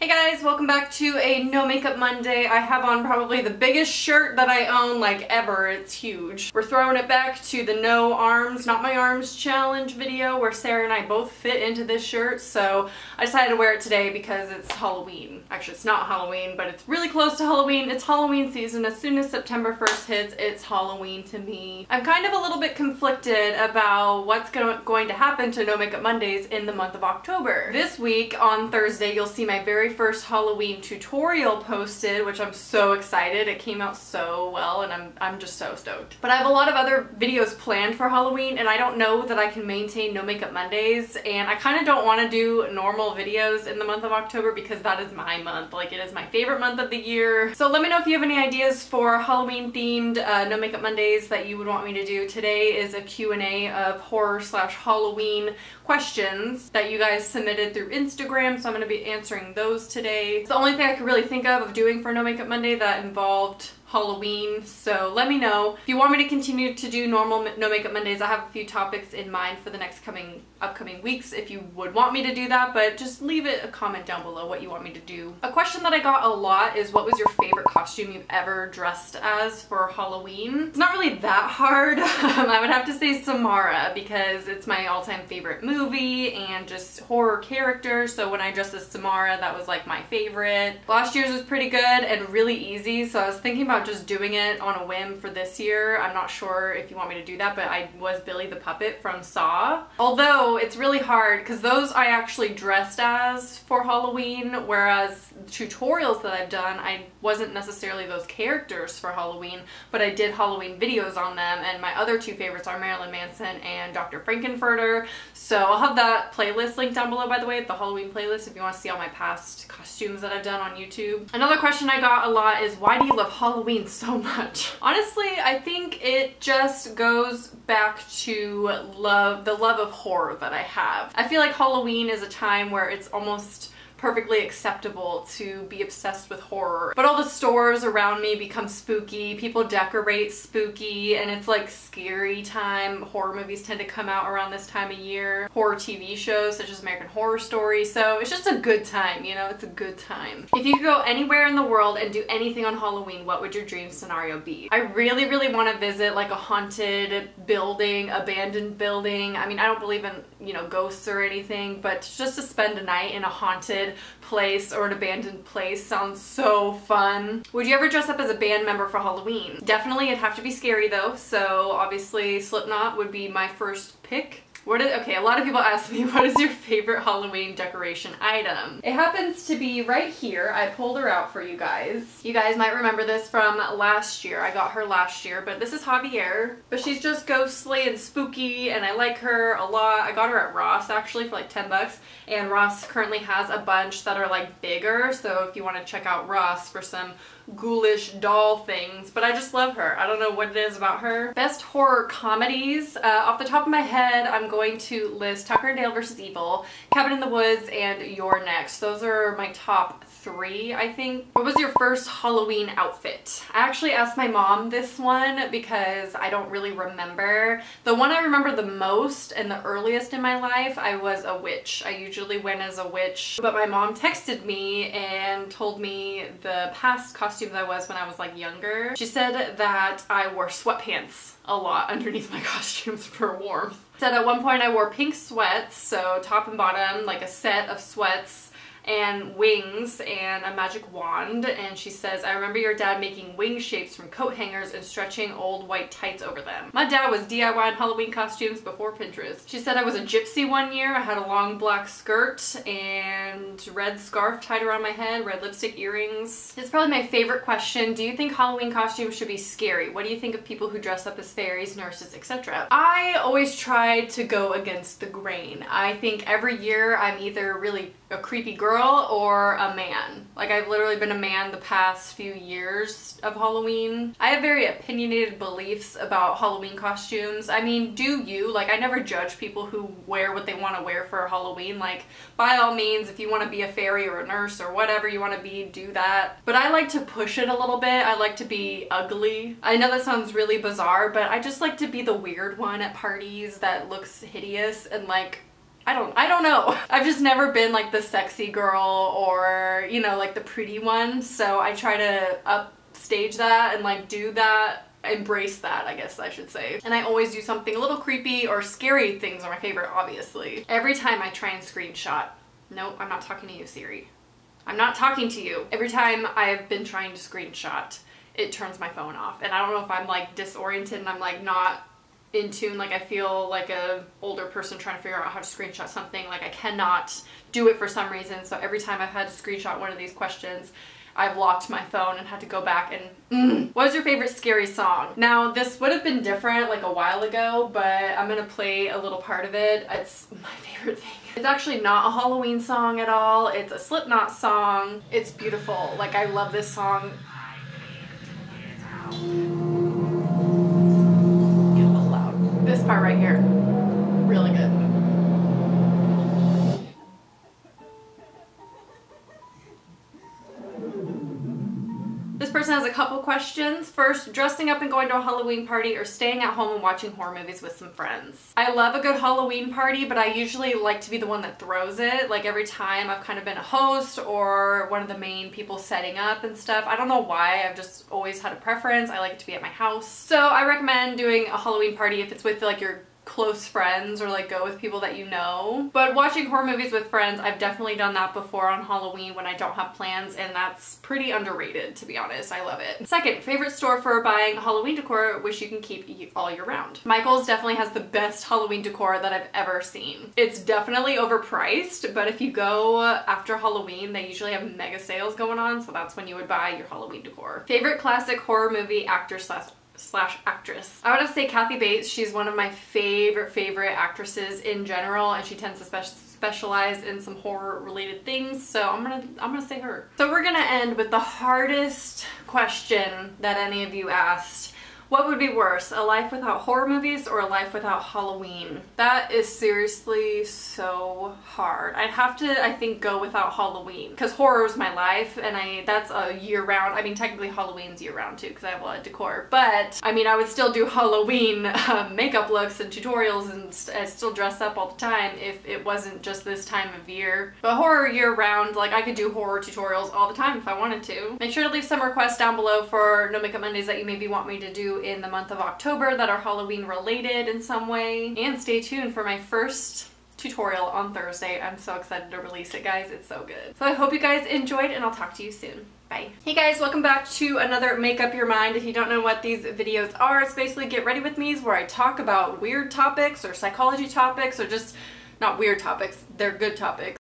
Hey guys, welcome back to a No Makeup Monday. I have on probably the biggest shirt that I own like ever. It's huge. We're throwing it back to the no arms, not my arms challenge video where Sarah and I both fit into this shirt. So I decided to wear it today because it's Halloween. Actually, it's not Halloween, but it's really close to Halloween. It's Halloween season. As soon as September 1st hits, it's Halloween to me. I'm kind of a little bit conflicted about what's going to happen to No Makeup Mondays in the month of October. This week on Thursday, you'll see my very first Halloween tutorial posted, which I'm so excited. It came out so well and I'm just so stoked. But I have a lot of other videos planned for Halloween and I don't know that I can maintain No Makeup Mondays, and I kind of don't want to do normal videos in the month of October because that is my month. Like, it is my favorite month of the year. So let me know if you have any ideas for Halloween themed No Makeup Mondays that you would want me to do. Today is a Q&A of horror/Halloween questions that you guys submitted through Instagram, so I'm going to be answering those today. It's the only thing I could really think of doing for No Makeup Monday that involved Halloween, so let me know. If you want me to continue to do normal No Makeup Mondays, I have a few topics in mind for the next upcoming weeks if you would want me to do that, but just leave it a comment down below what you want me to do. A question that I got a lot is, what was your favorite costume you've ever dressed as for Halloween? It's not really that hard. I would have to say Samara because it's my all-time favorite movie and just horror character, so when I dressed as Samara, that was like my favorite. Last year's was pretty good and really easy, so I was thinking about just doing it on a whim for this year. I'm not sure if you want me to do that, but I was Billy the Puppet from Saw. Although it's really hard because those I actually dressed as for Halloween, whereas tutorials that I've done, I wasn't necessarily those characters for Halloween, but I did Halloween videos on them, and my other two favorites are Marilyn Manson and Dr. Frankenfurter. So I'll have that playlist linked down below, by the way, the Halloween playlist, if you want to see all my past costumes that I've done on YouTube. Another question I got a lot is, why do you love Halloween so much? Honestly, I think it just goes back to the love of horror that I have. I feel like Halloween is a time where it's almost perfectly acceptable to be obsessed with horror. But all the stores around me become spooky, people decorate spooky, and it's like scary time. Horror movies tend to come out around this time of year. Horror TV shows such as American Horror Story, so it's just a good time, you know, it's a good time. If you could go anywhere in the world and do anything on Halloween, what would your dream scenario be? I really, really want to visit like a haunted building, abandoned building. I mean, I don't believe in, you know, ghosts or anything, but just to spend a night in a haunted place or an abandoned place sounds so fun. Would you ever dress up as a band member for Halloween? Definitely, it'd have to be scary though, so obviously Slipknot would be my first pick. Okay, a lot of people ask me, what is your favorite Halloween decoration item? It happens to be right here. I pulled her out for you guys. You guys might remember this from last year. I got her last year, but this is Javier. But she's just ghostly and spooky, and I like her a lot. I got her at Ross actually for like 10 bucks, and Ross currently has a bunch that are like bigger, so if you want to check out Ross for some ghoulish doll things, but I just love her. I don't know what it is about her. Best horror comedies. Off the top of my head, I'm going to list Tucker and Dale vs. Evil, Cabin in the Woods, and You're Next. Those are my top 3, I think. What was your first Halloween outfit? I actually asked my mom this one because I don't really remember. The one I remember the most and the earliest in my life, I was a witch. I usually went as a witch, but my mom texted me and told me the past costumes I was when I was like younger. She said that I wore sweatpants a lot underneath my costumes for warmth. Said at one point I wore pink sweats, so top and bottom, like a set of sweats and wings and a magic wand, and she says, I remember your dad making wing shapes from coat hangers and stretching old white tights over them. My dad was DIYing Halloween costumes before Pinterest. She said I was a gypsy one year. I had a long black skirt and red scarf tied around my head, red lipstick, earrings. It's probably my favorite question. Do you think Halloween costumes should be scary? What do you think of people who dress up as fairies, nurses, etc.? I always try to go against the grain. I think every year I'm either really a creepy girl or a man. Like, I've literally been a man the past few years of Halloween. I have very opinionated beliefs about Halloween costumes. I mean, do you? Like, I never judge people who wear what they want to wear for Halloween. Like, by all means, if you want to be a fairy or a nurse or whatever you want to be, do that. But I like to push it a little bit. I like to be ugly. I know that sounds really bizarre, but I just like to be the weird one at parties that looks hideous and like I don't know. I've just never been like the sexy girl or, you know, like the pretty one. So I try to upstage that and like do that, embrace that, I guess I should say. And I always do something a little creepy or scary. Things are my favorite, obviously. Every time I try and screenshot. Nope, I'm not talking to you, Siri. I'm not talking to you. Every time I've been trying to screenshot, it turns my phone off. And I don't know if I'm like disoriented and I'm like not in tune, like I feel like a older person trying to figure out how to screenshot something. Like I cannot do it for some reason. So every time I've had to screenshot one of these questions, I've locked my phone and had to go back and What is your favorite scary song? Now this would have been different like a while ago, but I'm gonna play a little part of it. It's my favorite thing. It's actually not a Halloween song at all. It's a Slipknot song. It's beautiful. Like I love this song. This part right here, really good. This person has a couple questions. First, dressing up and going to a Halloween party or staying at home and watching horror movies with some friends. I love a good Halloween party, but I usually like to be the one that throws it. Like every time I've kind of been a host or one of the main people setting up and stuff. I don't know why, I've just always had a preference. I like it to be at my house. So I recommend doing a Halloween party if it's with like your close friends or like go with people that you know. But watching horror movies with friends, I've definitely done that before on Halloween when I don't have plans, and that's pretty underrated, to be honest. I love it. Second, favorite store for buying Halloween decor which you can keep all year round. Michael's definitely has the best Halloween decor that I've ever seen. It's definitely overpriced, but if you go after Halloween, they usually have mega sales going on, so that's when you would buy your Halloween decor. Favorite classic horror movie actor slash actress. I would have to say Kathy Bates. She's one of my favorite actresses in general, and she tends to specialize in some horror related things, so I'm gonna say her. So we're gonna end with the hardest question that any of you asked. What would be worse, a life without horror movies or a life without Halloween? That is seriously so hard. I'd have to, I think, go without Halloween because horror is my life, and that's a year-round. I mean, technically Halloween's year-round too because I have a lot of decor, but I mean, I would still do Halloween makeup looks and tutorials and still dress up all the time if it wasn't just this time of year. But horror year-round, like I could do horror tutorials all the time if I wanted to. Make sure to leave some requests down below for No Makeup Mondays that you maybe want me to do in the month of October that are Halloween related in some way. And stay tuned for my first tutorial on Thursday. I'm so excited to release it, guys. It's so good. So I hope you guys enjoyed, and I'll talk to you soon. Bye. Hey guys, welcome back to another Make Up Your Mind. If you don't know what these videos are, it's basically Get Ready With Me's where I talk about weird topics or psychology topics or just not weird topics, they're good topics.